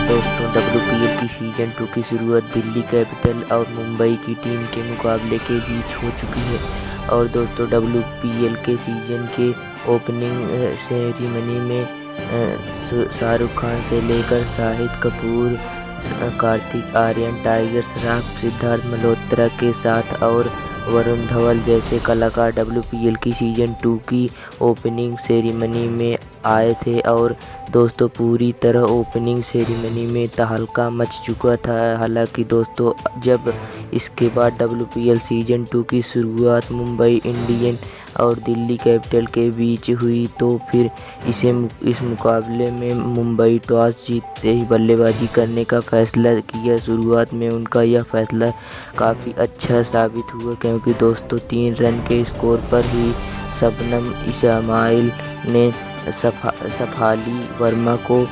दोस्तों WPL की season 2 की शुरुआत दिल्ली कैपिटल और मुंबई की टीम के मुकाबले के बीच हो चुकी है। और दोस्तों WPL के सीज़न के ओपनिंग सेरेमनी में शाहरुख खान से लेकर शाहिद कपूर, कार्तिक आर्यन, टाइगर श्रॉफ, सिद्धार्थ मल्होत्रा के साथ और वरुण धवन जैसे कलाकार WPL की सीज़न 2 की ओपनिंग सेरेमनी में आए थे। और दोस्तों पूरी तरह ओपनिंग सेरेमनी में तहलका मच चुका था। हालांकि दोस्तों जब इसके बाद WPL सीज़न 2 की शुरुआत मुंबई इंडियन और दिल्ली कैपिटल के बीच हुई तो फिर इस मुकाबले में मुंबई टॉस जीतते ही बल्लेबाजी करने का फैसला किया। शुरुआत में उनका यह फैसला काफ़ी अच्छा साबित हुआ क्योंकि दोस्तों 3 रन के स्कोर पर ही शबनम इस्माइल ने शफाली वर्मा को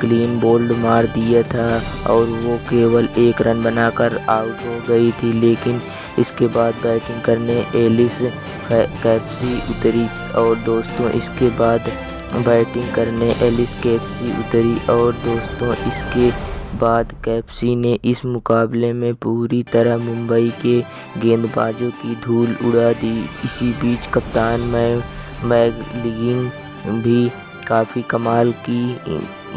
क्लीन बोल्ड मार दिया था और वो केवल 1 रन बनाकर आउट हो गई थी। लेकिन इसके बाद बैटिंग करने एलिस कैप्सी उतरी और दोस्तों इसके बाद कैप्सी ने इस मुकाबले में पूरी तरह मुंबई के गेंदबाजों की धूल उड़ा दी। इसी बीच कप्तान मैगलिंग भी काफ़ी कमाल की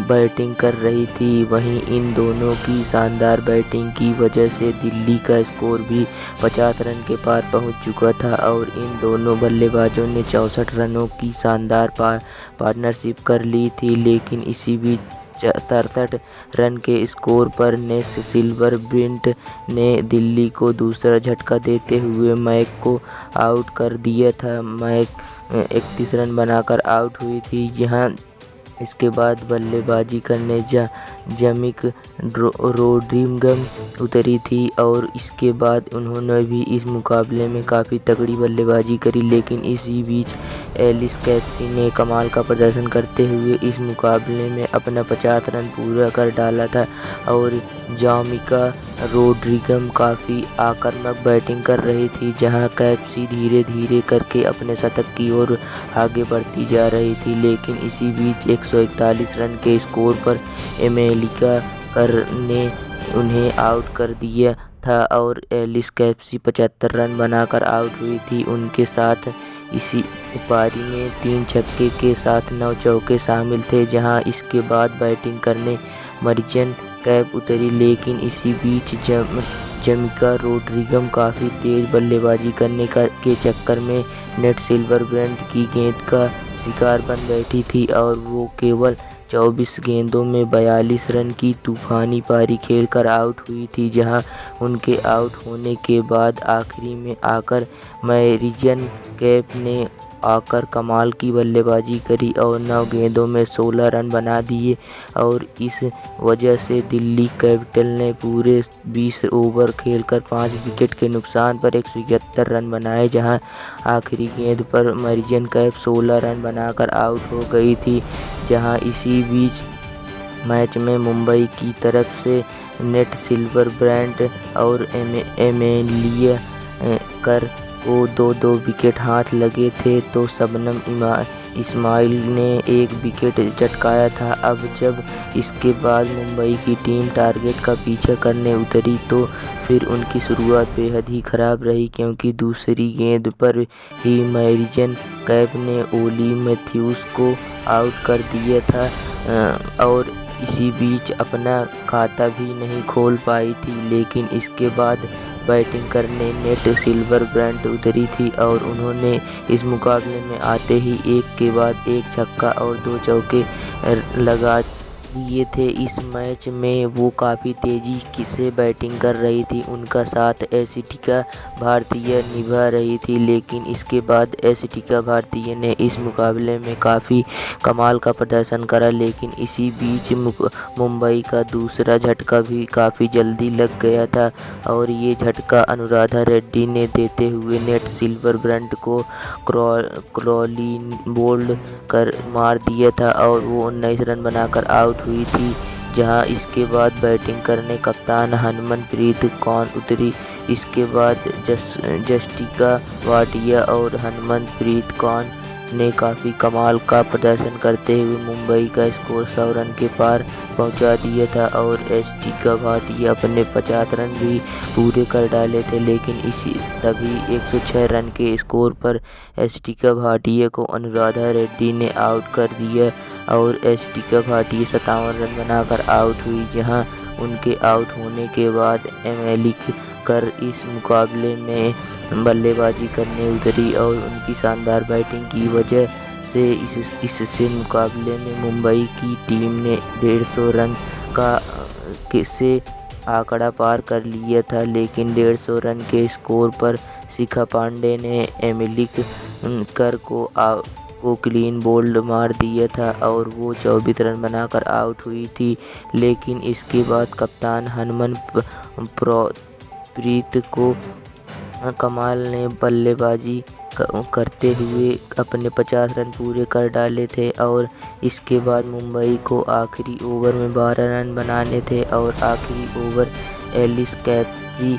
बैटिंग कर रही थी। वहीं इन दोनों की शानदार बैटिंग की वजह से दिल्ली का स्कोर भी 50 रन के पार पहुंच चुका था और इन दोनों बल्लेबाजों ने 64 रनों की शानदार पार्टनरशिप कर ली थी। लेकिन इसी बीच 67 रन के स्कोर पर नेस सिल्वरब्रैंट ने दिल्ली को दूसरा झटका देते हुए मैक को आउट कर दिया था। मैक 31 रन बनाकर आउट हुई थी। यहाँ इसके बाद बल्लेबाजी करने जमिक रोड्रिगस उतरी थी और इसके बाद उन्होंने भी इस मुकाबले में काफ़ी तगड़ी बल्लेबाजी करी। लेकिन इसी बीच एलिस कैप्सी ने कमाल का प्रदर्शन करते हुए इस मुकाबले में अपना 50 रन पूरा कर डाला था और जामिका रोड्रिगस काफ़ी आक्रामक बैटिंग कर रही थी, जहां कैप्सी धीरे धीरे करके अपने शतक की ओर आगे बढ़ती जा रही थी। लेकिन इसी बीच 141 रन के स्कोर पर एमेलिका ने उन्हें आउट कर दिया था और एलिस कैप्सी 75 रन बनाकर आउट हुई थी। उनके साथ इसी पारी में 3 छक्के के साथ 9 चौके शामिल थे। जहां इसके बाद बैटिंग करने मरियम कैप उतरी। लेकिन इसी बीच जमिका रोड्रिगस काफ़ी तेज बल्लेबाजी करने के चक्कर में नेट सिल्वरब्रैंट की गेंद का शिकार बन बैठी थी और वो केवल 24 गेंदों में 42 रन की तूफानी पारी खेलकर आउट हुई थी। जहां उनके आउट होने के बाद आखिरी में आकर मरियम कैप ने आकर कमाल की बल्लेबाजी करी और 9 गेंदों में 16 रन बना दिए और इस वजह से दिल्ली कैपिटल ने पूरे 20 ओवर खेलकर 5 विकेट के नुकसान पर 171 रन बनाए। जहां आखिरी गेंद पर मरियम कैप 16 रन बनाकर आउट हो गई थी। जहां इसी बीच मैच में मुंबई की तरफ से नेट सिल्वरब्रैंट और एमेलिया को 2-2 विकेट हाथ लगे थे तो शबनम इस्माइल ने 1 विकेट चटकाया था। अब जब इसके बाद मुंबई की टीम टारगेट का पीछा करने उतरी तो फिर उनकी शुरुआत बेहद ही खराब रही क्योंकि दूसरी गेंद पर ही मरियम कैप ने ओली मैथ्यूज को आउट कर दिया था और इसी बीच अपना खाता भी नहीं खोल पाई थी। लेकिन इसके बाद बैटिंग करने नेट सिल्वरब्रैंट उतरी थी और उन्होंने इस मुकाबले में आते ही एक के बाद एक छक्का और 2 चौके लगा दिए थे। इस मैच में वो काफ़ी तेज़ी से बैटिंग कर रही थी, उनका साथ एशिटिका भारतीय निभा रही थी। लेकिन इसके बाद एशिटिका भारतीय ने इस मुकाबले में काफ़ी कमाल का प्रदर्शन करा। लेकिन इसी बीच मुंबई का दूसरा झटका भी काफ़ी जल्दी लग गया था और ये झटका अनुराधा रेड्डी ने देते हुए नेट सिल्वरब्रैंट को क्लीन बोल्ड कर मार दिया था और वो 19 रन बनाकर आउट हुई थी। जहां इसके बाद बैटिंग करने कप्तान हरमनप्रीत कौर उतरी। इसके बाद जस्टिका वाडिया और हरमनप्रीत कौर ने काफ़ी कमाल का प्रदर्शन करते हुए मुंबई का स्कोर 100 रन के पार पहुंचा दिया था और एसटी भाटिया अपने 50 रन भी पूरे कर डाले थे, लेकिन तभी 106 रन के स्कोर पर एसटी भाटिया को अनुराधा रेड्डी ने आउट कर दिया और एसटी भाटिया 57 रन बनाकर आउट हुई। जहां उनके आउट होने के बाद एमेलिकर इस मुकाबले में बल्लेबाजी करने उतरी और उनकी शानदार बैटिंग की वजह से इससे मुकाबले में मुंबई की टीम ने 150 रन से आंकड़ा पार कर लिया था, लेकिन 150 रन के स्कोर पर शिखा पांडे ने एमेलिकर को क्लीन बोल्ड मार दिया था और वो 24 रन बनाकर आउट हुई थी। लेकिन इसके बाद कप्तान हरमनप्रीत कमाल ने बल्लेबाजी करते हुए अपने 50 रन पूरे कर डाले थे और इसके बाद मुंबई को आखिरी ओवर में 12 रन बनाने थे और आखिरी ओवर एलिस कैप्सी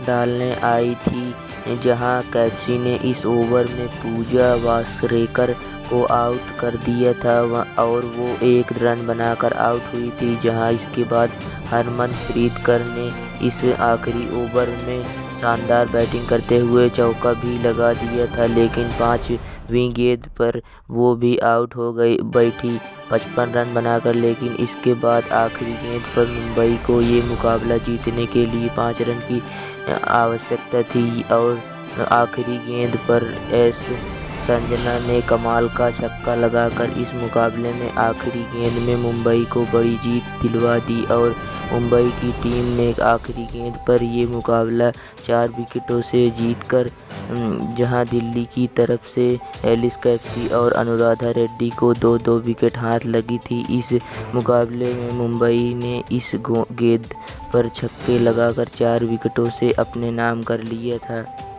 डालने आई थी, जहां कैप्सी ने इस ओवर में पूजा वासरेकर को आउट कर दिया था और वो 1 रन बनाकर आउट हुई थी। जहां इसके बाद हरमनप्रीत कौर ने इस आखिरी ओवर में शानदार बैटिंग करते हुए चौका भी लगा दिया था, लेकिन 5वीं गेंद पर वो भी आउट हो बैठी 55 रन बनाकर। लेकिन इसके बाद आखिरी गेंद पर मुंबई को ये मुकाबला जीतने के लिए 5 रन की आवश्यकता थी और आखिरी गेंद पर एस संजना ने कमाल का छक्का लगाकर इस मुकाबले में आखिरी गेंद में मुंबई को बड़ी जीत दिलवा दी और मुंबई की टीम ने आखिरी गेंद पर ये मुकाबला 4 विकेटों से जीतकर जहां दिल्ली की तरफ से एलिस कैप्सी और अनुराधा रेड्डी को 2-2 विकेट हाथ लगी थी। इस मुकाबले में मुंबई ने इस गेंद पर छक्के लगाकर 4 विकेटों से अपने नाम कर लिया था।